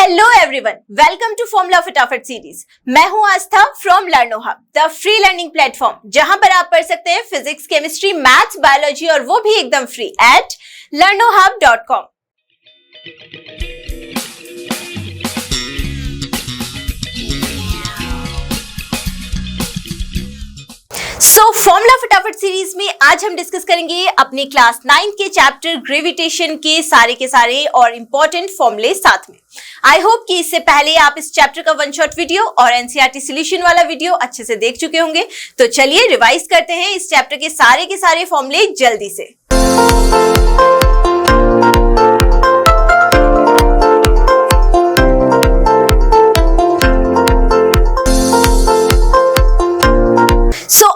Hello everyone, welcome to formula फटाफट series. मैं हूं Aastha from Learnohub, the free learning platform, जहां पर आप पढ़ सकते हैं फिजिक्स, केमिस्ट्री, मैथ्स, बायोलॉजी और वो भी एकदम फ्री एट learnohub.com। फॉर्मूला फटाफट सीरीज में आज हम डिस्कस करेंगे अपने क्लास 9 के चैप्टर ग्रेविटेशन के सारे और इंपॉर्टेंट फॉर्मूले साथ में। आई होप कि इससे पहले आप इस चैप्टर का वन शॉट वीडियो और एनसीईआरटी सॉल्यूशन वाला वीडियो अच्छे से देख चुके होंगे। तो चलिए रिवाइज करते हैं इस चैप्टर के सारे फॉर्मूले जल्दी से।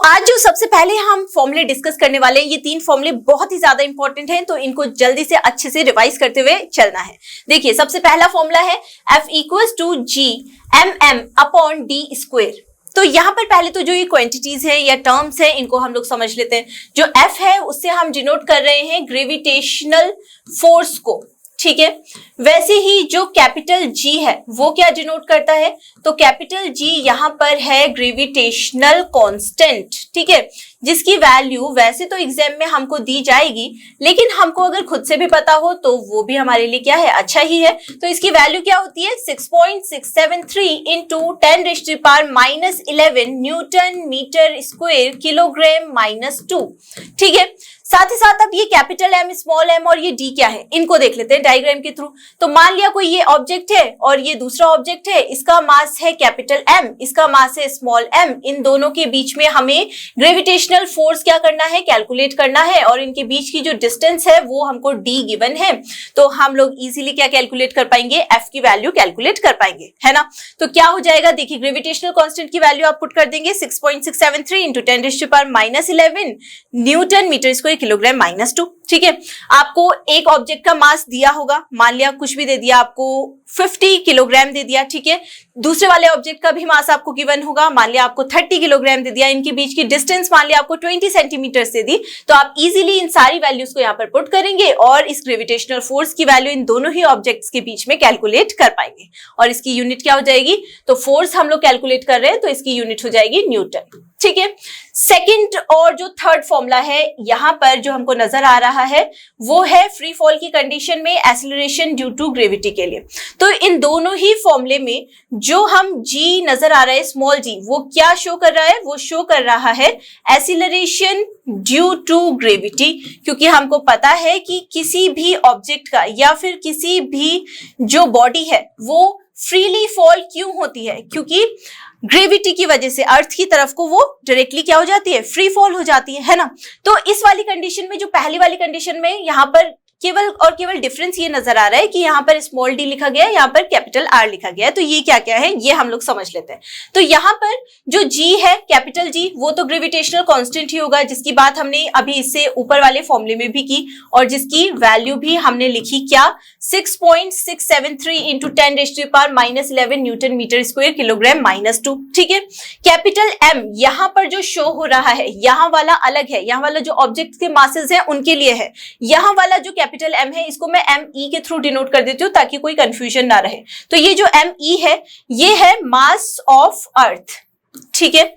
आज जो सबसे पहले हम फॉर्मूले डिस्कस करने वाले हैं, ये तीन फॉर्मूले बहुत ही ज्यादा इंपॉर्टेंट हैं, तो इनको जल्दी से अच्छे से रिवाइज करते हुए चलना है। देखिए, सबसे पहला फॉर्मूला है F equals to G mm upon D square. तो यहाँ पर पहले तो जो ये क्वांटिटीज हैं या टर्म्स हैं, इनको हम लोग समझ लेते हैं। जो F है उससे हम डिनोट कर रहे हैं ग्रेविटेशनल फोर्स को, ठीक है। वैसे ही जो कैपिटल G है वो क्या डिनोट करता है, तो कैपिटल G यहाँ पर है ग्रेविटेशनल कांस्टेंट, ठीक है, जिसकी वैल्यू वैसे तो एग्जाम में हमको दी जाएगी, लेकिन हमको अगर खुद से भी पता हो तो वो भी हमारे लिए क्या है, अच्छा ही है। तो इसकी वैल्यू क्या होती है, 6.673 into 10⁻⁻11 newton metre square kilogram -2, ठीक है। साथ ही साथ अब ये कैपिटल M, स्मॉल m और ये D क्या है, इनको देख लेते हैं डायग्राम के थ्रू। तो मान लिया कोई ये ऑब्जेक्ट है और ये दूसरा ऑब्जेक्ट है, इसका मास है कैपिटल M, इसका मास है स्मॉल m। इन दोनों के बीच में हमें ग्रेविटेशनल फोर्स क्या करना है, कैलकुलेट करना है, और इनके बीच की जो डिस्टेंस है वो हमको D गिवन है। तो हम लोग इजीली क्या कैलकुलेट कर पाएंगे, F की वैल्यू कैलकुलेट कर पाएंगे, है ना। तो क्या हो जाएगा, देखिए ग्रेविटेशनल कांस्टेंट की वैल्यू आप पुट कर देंगे 6.673 into 10⁻⁻11 newton metre square kilogram -2, ठीक है। आपको एक ऑब्जेक्ट का मास दिया होगा, मान लिया कुछ भी दे दिया, आपको 50 किलोग्राम दे दिया, ठीक है। दूसरे वाले ऑब्जेक्ट का भी मास आपको गिवन होगा, मान लिया आपको 30 किलोग्राम दे दिया। इनके बीच की डिस्टेंस मान लिया आपको 20 सेंटीमीटर से दी। तो आप इजीली इन सारी वैल्यूज को यहाँ पर पुट करेंगे और इस ग्रेविटेशनल फोर्स की वैल्यू इन दोनों ही ऑब्जेक्ट्स के बीच में कैलकुलेट कर पाएंगे। और इसकी यूनिट क्या हो जाएगी, तो फोर्स हम लोग कैलकुलेट कर रहे हैं तो इसकी यूनिट हो जाएगी न्यूटन, ठीक है। सेकंड और जो थर्ड फॉर्मूला है यहाँ पर जो हमको नजर आ रहा है वो है फ्री फॉल की कंडीशन में एक्सीलरेशन ड्यू टू ग्रेविटी के लिए। तो इन दोनों ही फॉर्मूले में जो हम G नजर आ रहा है, स्मॉल g, वो क्या शो कर रहा है, वो शो कर रहा है एक्सीलरेशन ड्यू टू ग्रेविटी। क्योंकि हमको पता है कि किसी भी ऑब्जेक्ट का या फिर किसी भी जो बॉडी है वो फ्रीली फॉल क्यों होती है, क्योंकि ग्रेविटी की वजह से अर्थ की तरफ को वो डायरेक्टली क्या हो जाती है, फ्री फॉल हो जाती है ना। तो इस वाली कंडीशन में, जो पहली वाली कंडीशन में, यहाँ पर केवल डिफरेंस ये नजर आ रहा है कि यहाँ पर स्मॉल d लिखा गया है, यहाँ पर कैपिटल R लिखा गया है। तो ये क्या क्या है, ये हम लोग समझ लेते हैं। तो यहाँ पर जो G है, कैपिटल G, वो तो ग्रेविटेशनल कांस्टेंट ही होगा, जिसकी बात हमने अभी इससे ऊपर वाले फॉर्मूले में भी की और जिसकी वैल्यू भी हमने लिखी क्या, 6.673 into 10⁻⁻11 newton metre square kilogram -2, ठीक है। कैपिटल M यहाँ पर जो शो हो रहा है, यहाँ वाला अलग है, यहाँ वाला जो ऑब्जेक्ट के मासेस है उनके लिए है। यहाँ वाला जो कैपिटल M है, इसको मैं ME के थ्रू डिनोट कर देती हूँ ताकि कोई कंफ्यूजन ना रहे। तो ये जो ME है ये है मास ऑफ अर्थ, ठीक है।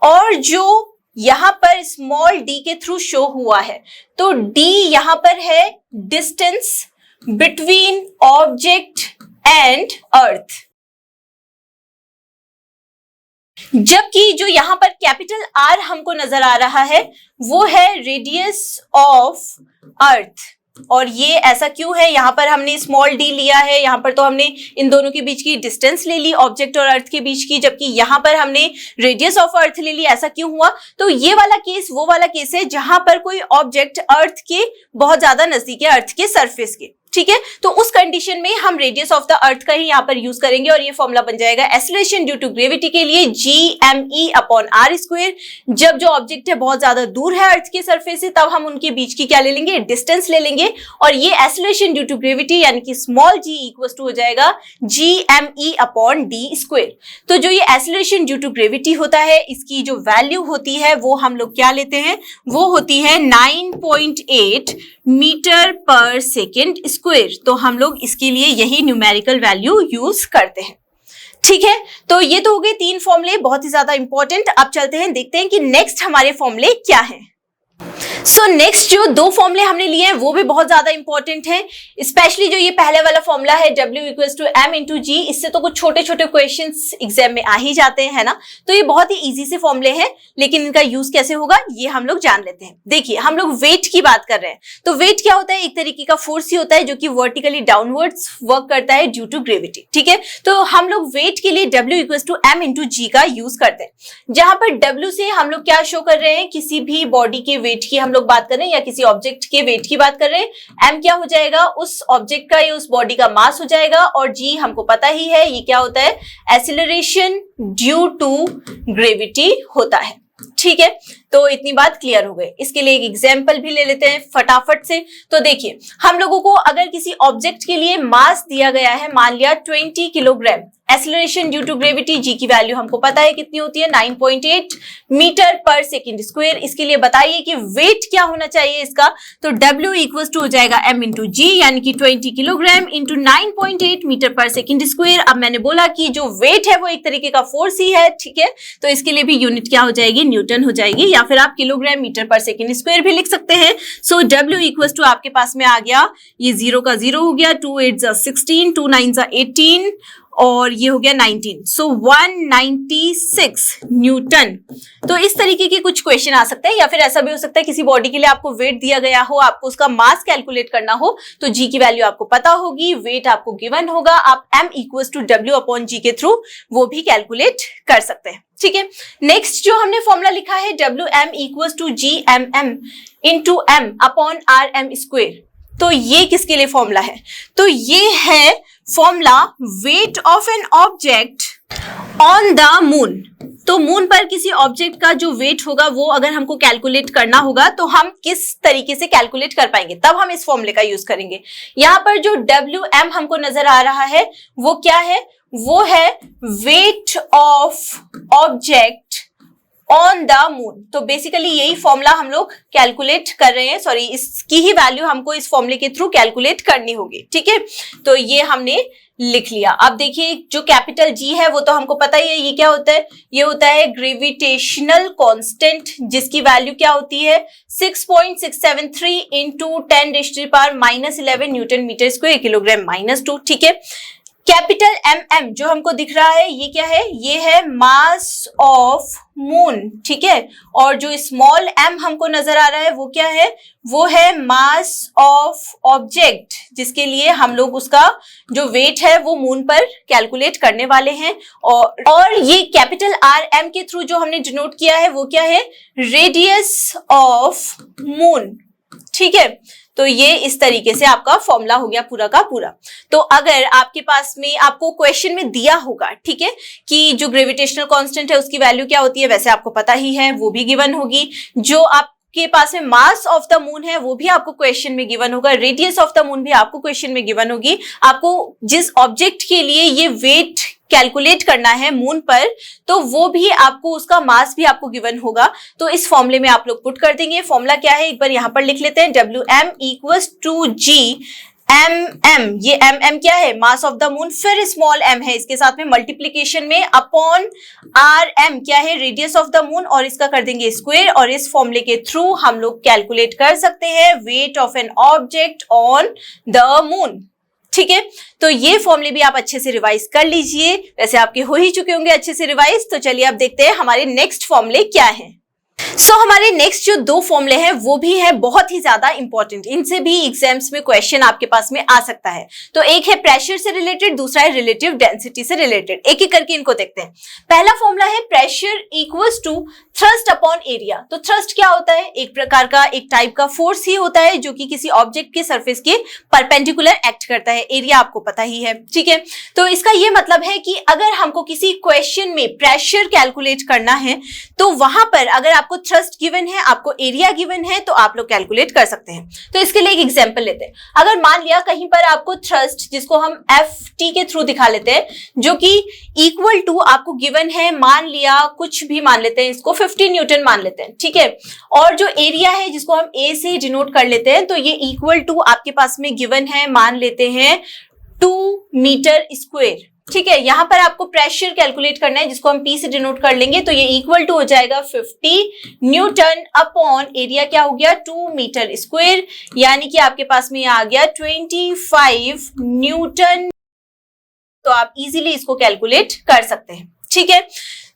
और जो यहां पर स्मॉल d के थ्रू शो हुआ है, तो d यहां पर है distance between object and earth, जबकि जो यहां पर कैपिटल R हमको नजर आ रहा है वो है रेडियस ऑफ अर्थ। और ये ऐसा क्यों है, यहाँ पर हमने स्मॉल d लिया है, यहाँ पर तो हमने इन दोनों के बीच की डिस्टेंस ले ली ऑब्जेक्ट और अर्थ के बीच की, जबकि यहाँ पर हमने रेडियस ऑफ अर्थ ले ली। ऐसा क्यों हुआ, तो ये वाला केस वो वाला केस है जहां पर कोई ऑब्जेक्ट अर्थ के बहुत ज्यादा नजदीक है, अर्थ के सरफेस के, ठीक है। तो उस कंडीशन में हम रेडियस ऑफ द अर्थ का ही यहाँ पर यूज करेंगे और ये फॉर्मूला बन जाएगा एक्सीलरेशन ड्यू टू ग्रेविटी के लिए Gme अपॉन R स्क्वायर। जब जो ऑब्जेक्ट है बहुत ज्यादा दूर है अर्थ के सरफेस से, तब हम उनके बीच की क्या ले लेंगे, डिस्टेंस ले लेंगे, और ये एक्सीलरेशन ड्यू टू ग्रेविटी यानी कि स्मॉल g इक्वल्स टू हो जाएगा Gme अपॉन D स्क्वायर। तो जो ये एक्सीलरेशन ड्यू टू ग्रेविटी होता है, इसकी जो वैल्यू होती है वो हम लोग क्या लेते हैं, वो होती है 9.8 मीटर पर सेकेंड स्क्वायर, तो हम लोग इसके लिए यही न्यूमेरिकल वैल्यू यूज करते हैं। ठीक है, तो ये तो हो गए 3 फॉर्मूले बहुत ही ज्यादा इंपॉर्टेंट। अब चलते हैं, देखते हैं कि नेक्स्ट हमारे फॉर्मूले क्या है। सो नेक्स्ट जो 2 फॉर्मूले हमने लिए हैं वो भी बहुत ज्यादा इंपॉर्टेंट है। स्पेशली जो ये पहले वाला फॉर्मूला है W equals to M into G, इससे तो कुछ छोटे छोटे क्वेश्चंस एग्जाम में आ ही जाते हैं, है ना। तो ये बहुत ही इजी से फॉर्मूले हैं, लेकिन इनका यूज कैसे होगा ये हम लोग जान लेते हैं। देखिए, हम लोग वेट की बात कर रहे हैं, तो वेट क्या होता है? एक तरीके का फोर्स ही होता है जो कि वर्टिकली डाउनवर्ड्स वर्क करता है ड्यू टू ग्रेविटी। ठीक है, तो हम लोग वेट के लिए W equals to M into G का यूज करते हैं, जहां पर W से हम लोग क्या शो कर रहे हैं? किसी भी बॉडी के वेट की हम लोग बात कर रहे हैं या किसी ऑब्जेक्ट के वेट की बात कर रहे हैं। M क्या हो जाएगा? उस ऑब्जेक्ट का या उस बॉडी का मास हो जाएगा, और G हमको पता ही है ये क्या होता है? एक्सीलरेशन ड्यू टू ग्रेविटी होता है। ठीक है, तो इतनी बात क्लियर हो गई। इसके लिए एक एग्जांपल भी ले लेते हैं फटाफट से। तो देखिए, हम लोगों को अगर किसी ऑब्जेक्ट के लिए मास दिया गया है, मान लिया 20 kilogram, acceleration due to gravity G की वैल्यू हमको पता है कितनी होती है? 9.8 मीटर पर सेकेंड स्क्वायर। इसके लिए बताइए कि वेट क्या होना चाहिए इसका? तो W इक्वल्स टू हो जाएगा M इंटू G, यानी कि 20 किलोग्राम इंटू 9.8 मीटर पर सेकेंड स्क्वायर। अब मैंने बोला कि जो वेट है वो एक तरीके का फोर्स ही है, ठीक है, तो इसके लिए भी यूनिट क्या हो जाएगी? न्यूटन हो जाएगी, या फिर आप किलोग्राम मीटर पर सेकेंड स्क्वायर भी लिख सकते हैं। सो W इक्वल्स टू आपके पास में आ गया, ये 0 का 0 हो गया, 2 8 जा 16, 2 9 जा 18, और ये हो गया 19, सो 196 न्यूटन। तो इस तरीके के कुछ क्वेश्चन आ सकते हैं, या फिर ऐसा भी हो सकता है किसी बॉडी के लिए आपको वेट दिया गया हो, आपको उसका मास कैलकुलेट करना हो, तो G की वैल्यू आपको पता होगी, वेट आपको गिवन होगा, आप M equals to W upon G के थ्रू वो भी कैलकुलेट कर सकते हैं। ठीक है, नेक्स्ट जो हमने फॉर्मूला लिखा है WM equals to GMM into M upon RM square, तो ये किसके लिए फॉर्मूला है? तो ये है formula weight of an object on the moon. तो मून पर किसी ऑब्जेक्ट का जो वेट होगा वो अगर हमको कैलकुलेट करना होगा तो हम किस तरीके से कैलकुलेट कर पाएंगे, तब हम इस फॉर्मूले का यूज करेंगे। यहां पर जो WM हमको नजर आ रहा है वो क्या है? वो है weight of object on the moon. तो बेसिकली यही फॉर्मूला हम लोग कैलकुलेट कर रहे हैं, सॉरी, इसकी ही वैल्यू हमको इस फॉर्मूले के थ्रू कैलकुलेट करनी होगी। ठीक है, तो ये हमने लिख लिया। अब देखिए, जो कैपिटल G है वो तो हमको पता ही है, ये क्या होता है? ये होता है ग्रेविटेशनल कांस्टेंट, जिसकी वैल्यू क्या होती है? 6.673 into 10⁻⁻11 newton metre square kilogram -2। ठीक है, कैपिटल MM जो हमको दिख रहा है ये क्या है? ये है मास ऑफ मून। ठीक है, और जो स्मॉल m हमको नजर आ रहा है वो क्या है? वो है मास ऑफ ऑब्जेक्ट, जिसके लिए हम लोग उसका जो वेट है वो मून पर कैलकुलेट करने वाले हैं। और ये कैपिटल RM के थ्रू जो हमने डिनोट किया है वो क्या है? Radius of moon. ठीक है, तो ये इस तरीके से आपका फॉर्मूला हो गया पूरा का पूरा। तो अगर आपके पास में आपको क्वेश्चन में दिया होगा, ठीक है, कि जो ग्रेविटेशनल कांस्टेंट है उसकी वैल्यू क्या होती है, वैसे आपको पता ही है, वो भी गिवन होगी। जो आपके पास में मास ऑफ द मून है वो भी आपको क्वेश्चन में गिवन होगा, रेडियस ऑफ द मून भी आपको क्वेश्चन में गिवन होगी। आपको जिस ऑब्जेक्ट के लिए ये वेट कैलकुलेट करना है मून पर, तो वो भी आपको, उसका मास भी आपको गिवन होगा। तो इस फॉर्मूले में आप लोग पुट कर देंगे। फॉर्मूला क्या है एक बार यहां पर लिख लेते हैं, WM इक्वल्स टू GMM। ये MM क्या है? मास ऑफ द मून, फिर स्मॉल m है इसके साथ में मल्टीप्लीकेशन में, अपॉन RM क्या है? रेडियस ऑफ द मून, और इसका कर देंगे स्क्वायर। और इस फॉर्मूले के थ्रू हम लोग कैलकुलेट कर सकते हैं wait of an object on the moon. ठीक है, तो ये फॉर्मूले भी आप अच्छे से रिवाइज कर लीजिए, वैसे आपके हो ही चुके होंगे अच्छे से रिवाइज। तो चलिए अब देखते हैं हमारे नेक्स्ट फॉर्मूले क्या है। हमारे नेक्स्ट जो 2 फॉर्मूले हैं वो भी है बहुत ही ज्यादा इंपॉर्टेंट, इनसे भी एग्जाम्स में क्वेश्चन आपके पास में आ सकता है। तो एक है प्रेशर से रिलेटेड, दूसरा है रिलेटिव डेंसिटी से रिलेटेड। एक एक करके इनको देखते हैं। पहला फॉर्मूला है pressure equals to thrust upon area. तो थ्रस्ट क्या होता है? एक प्रकार का, एक टाइप का फोर्स ही होता है जो कि किसी ऑब्जेक्ट के सरफेस के परपेंडिकुलर एक्ट करता है। एरिया आपको पता ही है, ठीक है। तो इसका ये मतलब है कि अगर हमको किसी क्वेश्चन में प्रेशर कैलकुलेट करना है तो वहां पर अगर आपको थ्रस्ट गिवन है, आपको एरिया गिवन है, तो आप लोग कैलकुलेट कर सकते हैं। तो इसके लिए एक एग्जांपल लेते हैं। अगर मान लिया कहीं पर आपको थ्रस्ट, जिसको हम Ft के थ्रू दिखा लेते हैं, जो कि इक्वल टू आपको गिवन है, मान लिया कुछ भी मान लेते हैं, इसको 50 न्यूटन मान लेते हैं, ठीक है। और जो एरिया है जिसको हम A से डिनोट कर लेते हैं, तो ये इक्वल टू आपके पास में गिवन है, मान लेते हैं 2 मीटर स्क्वायर, ठीक है। यहां पर आपको प्रेशर कैलकुलेट करना है, जिसको हम P से डिनोट कर लेंगे, तो ये इक्वल टू हो जाएगा 50 न्यूटन अपॉन एरिया क्या हो गया 2 मीटर स्क्वायर, यानी कि आपके पास में आ गया 25 न्यूटन। तो आप इजीली इसको कैलकुलेट कर सकते हैं, ठीक है।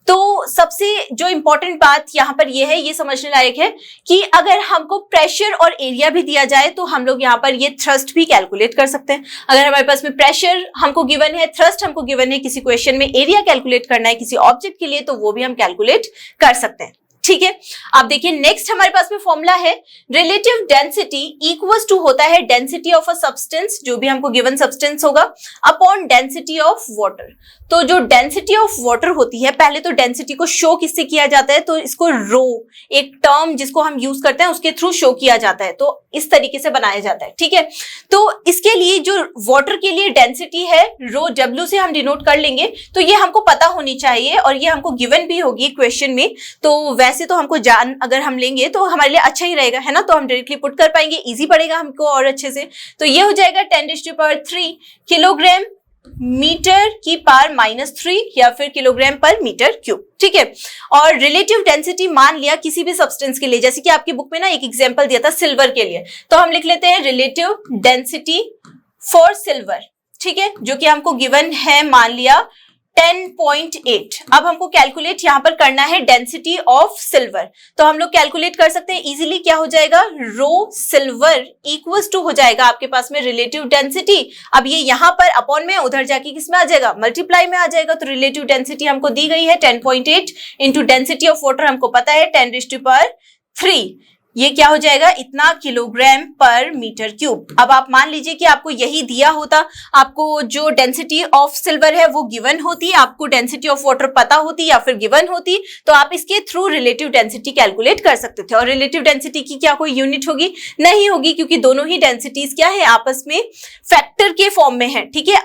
तो सबसे जो इंपॉर्टेंट बात यहां पर ये है, ये समझने लायक है कि अगर हमको प्रेशर और एरिया भी दिया जाए तो हम लोग यहाँ पर ये थ्रस्ट भी कैलकुलेट कर सकते हैं। अगर हमारे पास में प्रेशर हमको गिवन है, थ्रस्ट हमको गिवन है, किसी क्वेश्चन में एरिया कैलकुलेट करना है किसी ऑब्जेक्ट के लिए, तो वो भी हम कैलकुलेट कर सकते हैं, ठीक है। अब देखिए नेक्स्ट हमारे पास में फॉर्मूला है, रिलेटिव डेंसिटी इक्वल्स टू होता है डेंसिटी ऑफ अ सब्सटेंस, जो भी हमको गिवन सब्सटेंस होगा, अपॉन डेंसिटी ऑफ वाटर। तो जो डेंसिटी ऑफ वाटर होती है, पहले तो डेंसिटी को शो किससे किया जाता है, तो इसको रो, एक टर्म जिसको हम यूज करते हैं उसके थ्रू शो किया जाता है, तो इस तरीके से बनाया जाता है, ठीक है। तो इसके लिए जो वाटर के लिए डेंसिटी है रो W से हम डिनोट कर लेंगे, तो ये हमको पता होनी चाहिए और ये हमको गिवन भी होगी क्वेश्चन में। तो वैसे तो हमको जान अगर हम लेंगे तो हमारे लिए अच्छा ही रहेगा, है ना, तो हम डायरेक्टली पुट कर पाएंगे, इजी पड़ेगा हमको और अच्छे से। तो ये हो जाएगा 10⁻³ किलोग्राम मीटर की पावर -3 या फिर किलोग्राम पर मीटर क्यूब, ठीक है। और रिलेटिव डेंसिटी मान लिया किसी भी सब्सटेंस के लिए, जैसे कि आपकी बुक में ना एक एग्जांपल दिया था सिल्वर के लिए, तो हम लिख लेते हैं रिलेटिव डेंसिटी फॉर सिल्वर, ठीक है, जो कि हमको गिवन है मान लिया 10.8। अब हमको कैलकुलेट यहां पर करना है डेंसिटी ऑफ सिल्वर, तो हम लोग कैलकुलेट कर सकते हैं इजीली। क्या हो जाएगा, रो सिल्वर इक्वल्स टू हो जाएगा आपके पास में रिलेटिव डेंसिटी। अब ये यहां पर अपॉन में, उधर जाके किस में आ जाएगा, मल्टीप्लाई में आ जाएगा। तो रिलेटिव डेंसिटी हमको दी गई है 10.8 इंटू डेंसिटी ऑफ वाटर हमको पता है 10⁻3, ये क्या हो जाएगा, इतना किलोग्राम पर मीटर क्यूब। अब आप मान लीजिए कि आपको यही दिया होता, आपको जो डेंसिटी ऑफ सिल्वर है वो गिवन होती, आपको डेंसिटी ऑफ वाटर पता होती या फिर गिवन होती, तो आप इसके थ्रू रिलेटिव डेंसिटी कैलकुलेट कर सकते थे। और रिलेटिव डेंसिटी की क्या कोई यूनिट होगी, नहीं होगी, क्योंकि दोनों ही डेंसिटीज क्या है, आपस में फैक्टर के फॉर्म में है, ठीक है।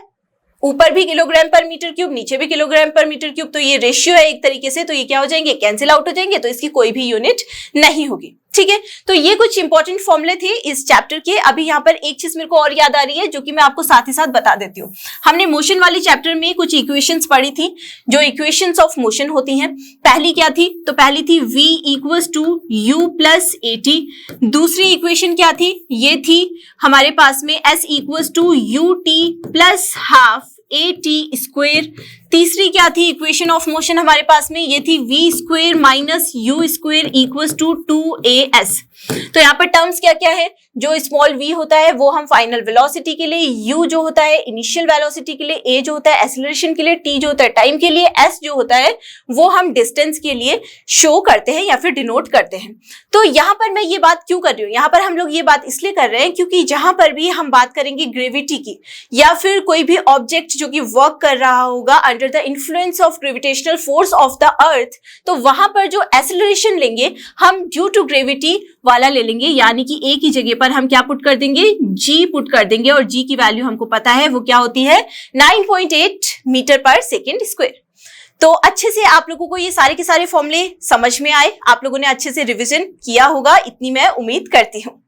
ऊपर भी किलोग्राम पर मीटर क्यूब, नीचे भी किलोग्राम पर मीटर क्यूब, तो ये रेशियो है एक तरीके से, तो ये क्या हो जाएंगे, कैंसिल आउट हो जाएंगे, तो इसकी कोई भी यूनिट नहीं होगी, ठीक है। तो ये कुछ इंपॉर्टेंट फॉर्मूले थे इस चैप्टर के। अभी यहाँ पर एक चीज मेरे को और याद आ रही है, जो कि मैं आपको साथ ही साथ बता देती हूँ। हमने मोशन वाली चैप्टर में कुछ इक्वेशंस पढ़ी थी, जो इक्वेशंस ऑफ मोशन होती हैं। पहली क्या थी, तो पहली थी v equals to u plus at। दूसरी इक्वेशन क्या थी, ये थी हमारे पास में s equals to ut plus half at square. तीसरी क्या थी इक्वेशन ऑफ मोशन हमारे पास में, ये थी v square minus u square equals to 2as। तो यहाँ पर टर्म्स क्या क्या है, जो स्मॉल v होता है वो हम फाइनल वेलोसिटी के लिए, u जो होता है इनिशियल वेलोसिटी के लिए, a जो होता है एक्सेलरेशन के लिए, t जो होता है टाइम के लिए, s जो होता है वो हम डिस्टेंस के लिए शो करते हैं या फिर डिनोट करते हैं। तो यहाँ पर मैं ये बात क्यों कर रही हूँ, यहाँ पर हम लोग ये बात इसलिए कर रहे हैं क्योंकि जहां पर भी हम बात करेंगे ग्रेविटी की, या फिर कोई भी ऑब्जेक्ट जो कि वर्क कर रहा होगा under the influence of gravitational force of the earth, तो वहां पर जो एक्सेलरेशन लेंगे हम ड्यू टू ग्रेविटी वाला ले लेंगे, यानी कि a की जगह पर हम क्या पुट कर देंगे, g पुट कर देंगे, और g की वैल्यू हमको पता है वो क्या होती है 9.8 मीटर पर सेकेंड स्क्वायर। तो अच्छे से आप लोगों को ये सारे के सारे फॉर्मूले समझ में आए, आप लोगों ने अच्छे से रिवीजन किया होगा, इतनी मैं उम्मीद करती हूँ।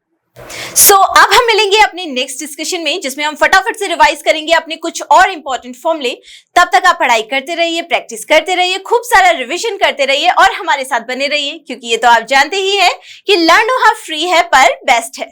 अब हम मिलेंगे अपने नेक्स्ट डिस्कशन में, जिसमें हम फटाफट से रिवाइज करेंगे अपने कुछ और इंपॉर्टेंट फॉर्मूले। तब तक आप पढ़ाई करते रहिए, प्रैक्टिस करते रहिए, खूब सारा रिवीजन करते रहिए और हमारे साथ बने रहिए, क्योंकि ये तो आप जानते ही हैं कि लर्न हाउ फ्री है पर बेस्ट है।